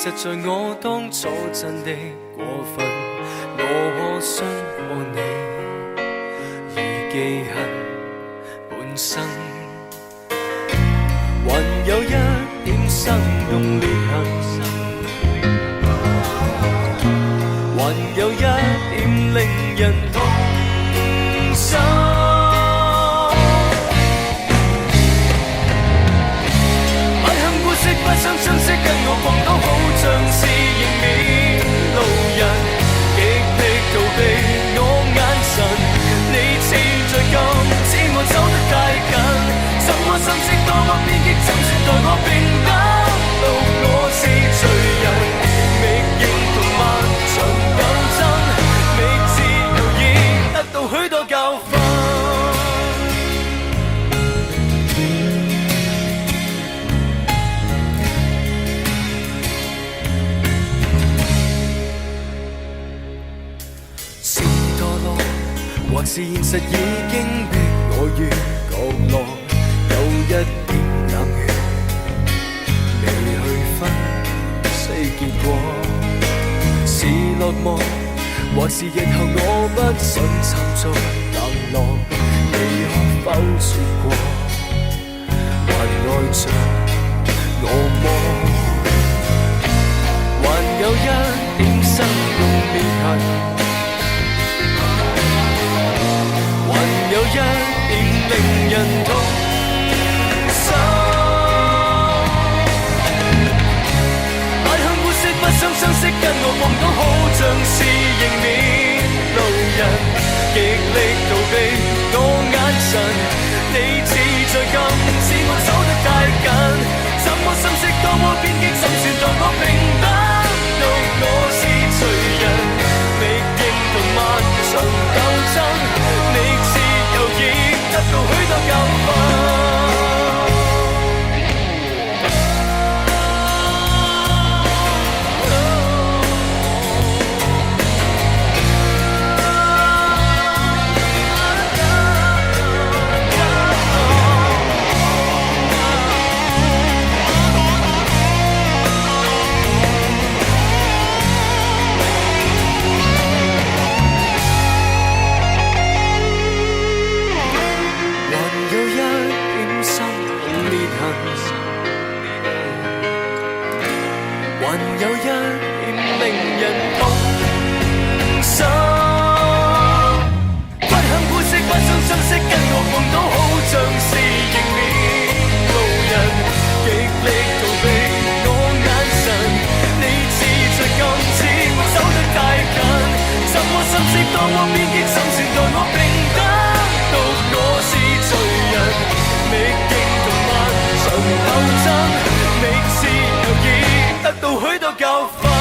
實在我當初真的過分，我可傷過你，而記恨半生，還有一點生動裂痕，還有一點令人痛心。愛恨故事不想相識，跟我碰到好像是迎面路人，極力逃避我眼神，你似在禁止我走得太近，什麼心聲多麼偏激，怎算待我平等？到我是罪人，覓認同漫長鬥爭，覓自由已得到許多教訓。或是現實已經逼我於角落，有一點冷血，未去分析結果，是落寞，或是日後我不想參足冷落，你可否說過，還愛着我麼？還有一點生動裂痕，有一點令人痛心，愛恨故事不想相識，跟我碰到好像是迎面路人，極力逃避我眼神，你似在禁止我走得太近，怎麼心色多麼偏激，怎算待我平等？到我是罪人，覓認同漫長鬥爭，你得到許多教訓。還有一點令人痛心，不肯姑息，不想相識，跟我碰到好像是迎面路人，極力逃避我眼神，你似在禁止我走得太近，怎麼心色多麼偏激，怎算待我平等？到我是罪人，覓認同漫長鬥爭，覓自由已得到許多教訓。